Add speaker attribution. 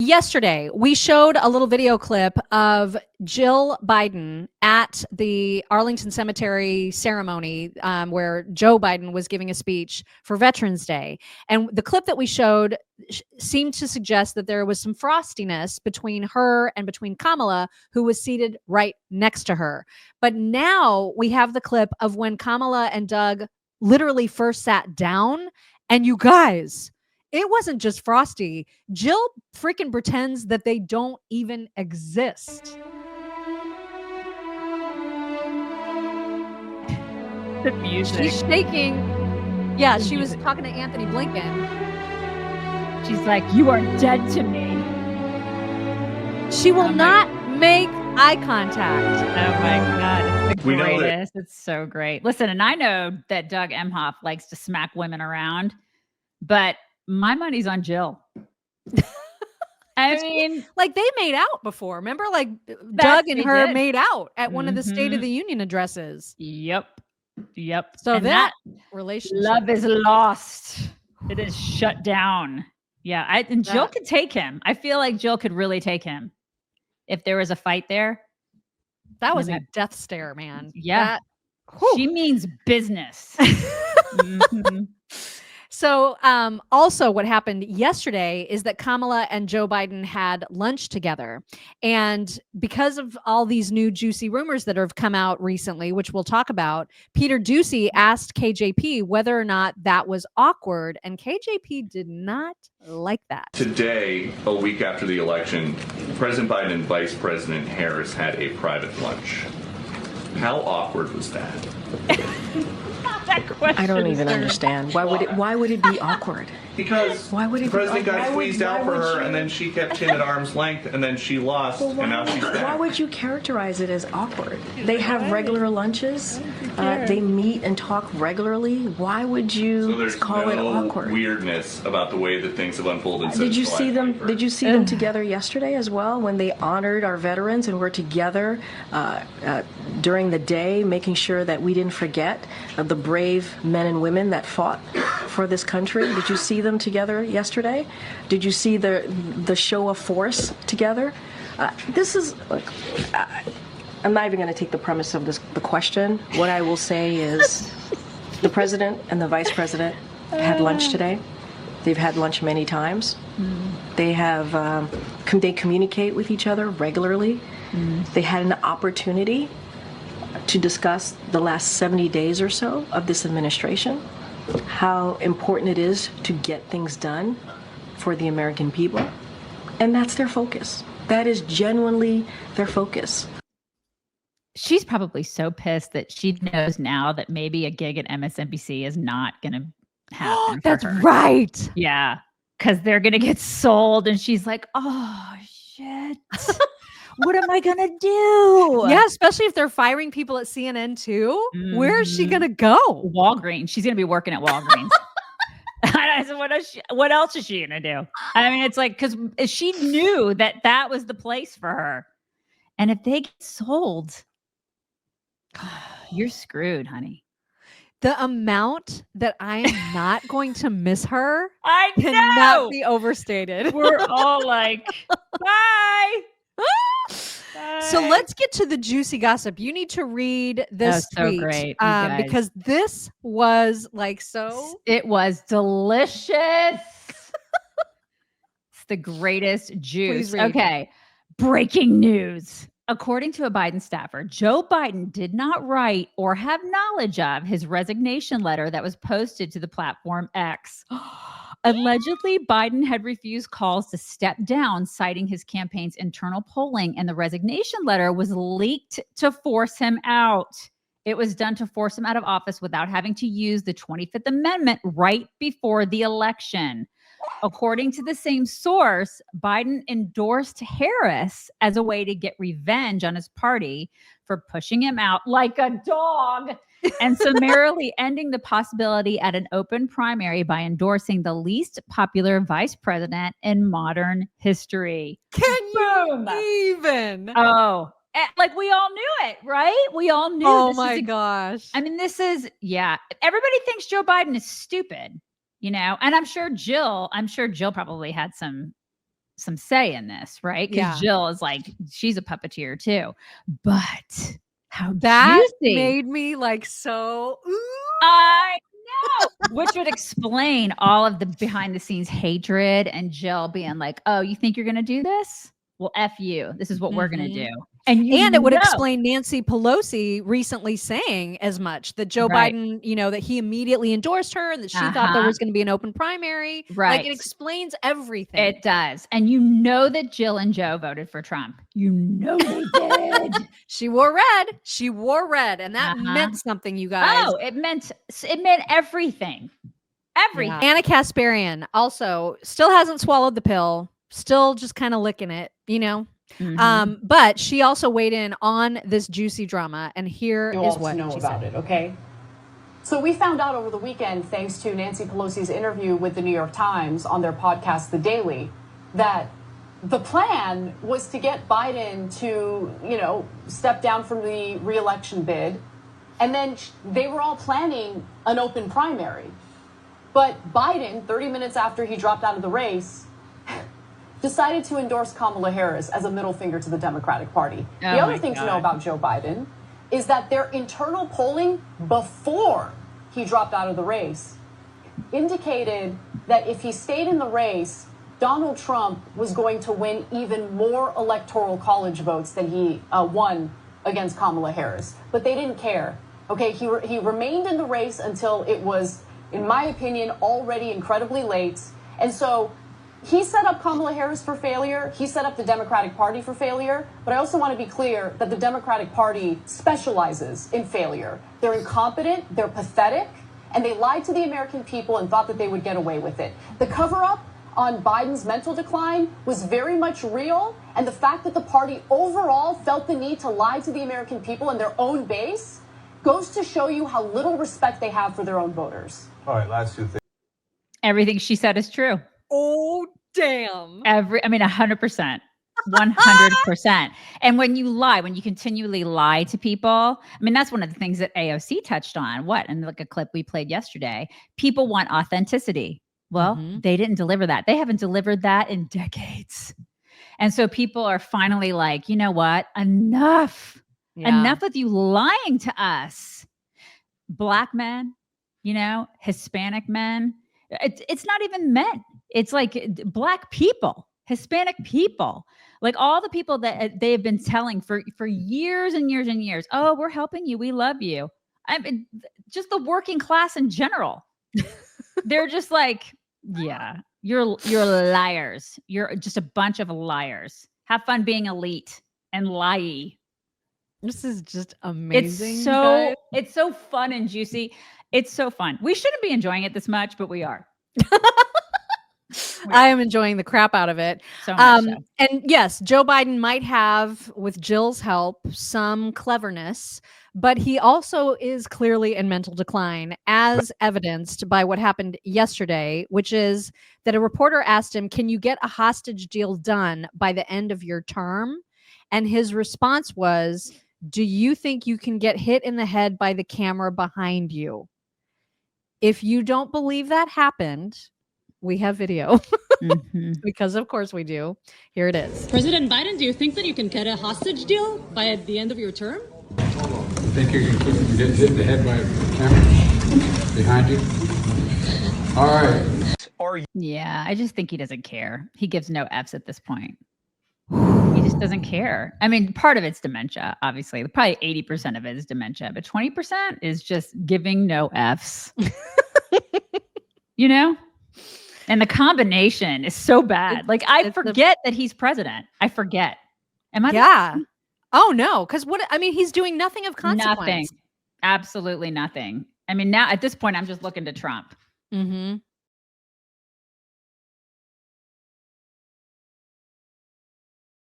Speaker 1: yesterday we showed a little video clip of Jill Biden at the Arlington Cemetery ceremony where Joe Biden was giving a speech for Veterans Day. And the clip that we showed seemed to suggest that there was some frostiness between her and between Kamala, who was seated right next to her. But now we have the clip of when Kamala and Doug literally first sat down. And you guys, it wasn't just frosty. Jill freaking pretends that they don't even exist.
Speaker 2: The music.
Speaker 1: She's shaking. Yeah, she was talking to Anthony Blinken.
Speaker 2: She's like, "You are dead to me."
Speaker 1: She will not make eye contact.
Speaker 2: Oh my God. It's the greatest. It's so great. Listen, and I know that Doug Emhoff likes to smack women around, but my money's on Jill. I mean,
Speaker 1: like they made out before. Remember, like Doug and her made out at one of the State of the Union addresses.
Speaker 2: Yep.
Speaker 1: So
Speaker 2: and
Speaker 1: that relationship,
Speaker 2: love is lost. It is shut down. Yeah, and Jill could take him. I feel like Jill could really take him if there was a fight there.
Speaker 1: That was a death stare, man.
Speaker 2: Yeah, she means business.
Speaker 1: So also what happened yesterday is that Kamala and Joe Biden had lunch together. And because of all these new juicy rumors that have come out recently, which we'll talk about, Peter Doocy asked KJP whether or not that was awkward. And KJP did not like that.
Speaker 3: Today, a week after the election, President Biden and Vice President Harris had a private lunch. How awkward was that?
Speaker 4: I don't even understand. Why would it be awkward?
Speaker 3: Because
Speaker 4: why would it
Speaker 3: the president got squeezed out for her, and then she kept him at arm's length, and then she lost, and now she's back.
Speaker 4: Why would you characterize it as awkward? They have regular lunches. They meet and talk regularly. Why would you call it awkward?
Speaker 3: Weirdness about the way that things have unfolded.
Speaker 4: Did you see them? Did you see them together yesterday as well when they honored our veterans and were together during the day, making sure that we didn't forget the brave men and women that fought for this country? Did you see them together yesterday? Did you see the show of force together? This is, look, I'm not even going to take the premise of the question. What I will say is the president and the vice president had lunch today. They've had lunch many times. They have, they communicate with each other regularly. They had an opportunity to discuss the last 70 days or so of this administration, how important it is to get things done for the American people. And that's their focus. That is genuinely their focus.
Speaker 2: She's probably so pissed that she knows now that maybe a gig at MSNBC is not going to happen.
Speaker 1: That's right.
Speaker 2: Yeah. Because they're going to get sold. And she's like, oh, shit. What am I going to do?
Speaker 1: Yeah, especially if they're firing people at CNN too. Where is she going to go?
Speaker 2: Walgreens. She's going to be working at Walgreens. I said, what else is she going to do? I mean, it's like, because she knew that was the place for her. And if they get sold, you're screwed, honey.
Speaker 1: The amount that I am not going to miss her
Speaker 2: cannot
Speaker 1: be overstated.
Speaker 2: We're all like, bye.
Speaker 1: So let's get to the juicy gossip. You need to read this tweet,
Speaker 2: so great,
Speaker 1: because this was like so.
Speaker 2: It was delicious. It's the greatest juice. Okay, breaking news. According to a Biden staffer, Joe Biden did not write or have knowledge of his resignation letter that was posted to the platform X. Allegedly, Biden had refused calls to step down, citing his campaign's internal polling, and the resignation letter was leaked to force him out. It was done to force him out of office without having to use the 25th Amendment right before the election. According to the same source, Biden endorsed Harris as a way to get revenge on his party for pushing him out like a dog and summarily ending the possibility at an open primary by endorsing the least popular vice president in modern history.
Speaker 1: Can you even?
Speaker 2: Oh, like we all knew it, right? We all knew.
Speaker 1: Oh my gosh.
Speaker 2: I mean, this is, everybody thinks Joe Biden is stupid, you know, and I'm sure Jill probably had some some say in this, right? Because
Speaker 1: Yeah.
Speaker 2: Jill is like, she's a puppeteer too. But how
Speaker 1: That
Speaker 2: juicy.
Speaker 1: made me like so. Ooh.
Speaker 2: I know, which would explain all of the behind the scenes hatred and Jill being like, "Oh, you think you're going to do this? Well, F you. This is what we're going to do." And
Speaker 1: it would explain Nancy Pelosi recently saying as much, that Joe Biden, that he immediately endorsed her and that she thought there was going to be an open primary.
Speaker 2: Right.
Speaker 1: Like, it explains everything.
Speaker 2: It does. And you know that Jill and Joe voted for Trump. You know they did.
Speaker 1: She wore red. She wore red. And that meant something, you guys.
Speaker 2: Oh, it meant everything. Everything.
Speaker 1: Yeah. Anna Kasparian also still hasn't swallowed the pill. Still just kind of licking it, But she also weighed in on this juicy drama, and here is what
Speaker 5: know
Speaker 1: she
Speaker 5: about
Speaker 1: said.
Speaker 5: it, okay? So we found out over the weekend, thanks to Nancy Pelosi's interview with the New York Times on their podcast, The Daily, that the plan was to get Biden to, step down from the re-election bid, and then they were all planning an open primary. But Biden, 30 minutes after he dropped out of the race, decided to endorse Kamala Harris as a middle finger to the Democratic Party. The other thing to know about Joe Biden is that their internal polling before he dropped out of the race indicated that if he stayed in the race, Donald Trump was going to win even more electoral college votes than he won against Kamala Harris. But they didn't care. Okay, he remained in the race until it was, in my opinion, already incredibly late. And so he set up Kamala Harris for failure. He set up the Democratic Party for failure. But I also want to be clear that the Democratic Party specializes in failure. They're incompetent, they're pathetic, and they lied to the American people and thought that they would get away with it. The cover-up on Biden's mental decline was very much real. And the fact that the party overall felt the need to lie to the American people and their own base goes to show you how little respect they have for their own voters.
Speaker 6: All right, last two things.
Speaker 2: Everything she said is true.
Speaker 1: Oh, damn.
Speaker 2: 100%. 100%. And when you lie, when you continually lie to people, that's one of the things that AOC touched on. And like a clip we played yesterday, people want authenticity. Well, they didn't deliver that. They haven't delivered that in decades. And so people are finally like, you know what? Enough. Yeah. Enough with you lying to us. Black men, Hispanic men. It's not even men. It's like Black people, Hispanic people, like all the people that they have been telling for years and years and years. Oh, we're helping you. We love you. Just the working class in general. They're just like, yeah, you're liars. You're just a bunch of liars. Have fun being elite and lie.
Speaker 1: This is just amazing.
Speaker 2: It's so fun and juicy. It's so fun. We shouldn't be enjoying it this much, but we are.
Speaker 1: I am enjoying the crap out of it.
Speaker 2: So much so.
Speaker 1: And yes, Joe Biden might have, with Jill's help, some cleverness, but he also is clearly in mental decline, as evidenced by what happened yesterday, which is that a reporter asked him, "Can you get a hostage deal done by the end of your term?" And his response was, "Do you think you can get hit in the head by the camera behind you?" If you don't believe that happened, we have video. Because of course we do. Here it is.
Speaker 7: President Biden, do you think that you can get a hostage deal by the end of your term?
Speaker 8: You think you can get hit in the head by a camera behind you? All right.
Speaker 2: Yeah, I just think he doesn't care. He gives no Fs at this point. He just doesn't care. Part of it's dementia, obviously. Probably 80% of it is dementia, but 20% is just giving no Fs. And the combination is so bad. I forget that he's president. I forget. Am I?
Speaker 1: Yeah. Oh no, because he's doing nothing of consequence.
Speaker 2: Nothing. Absolutely nothing. Now at this point, I'm just looking to Trump.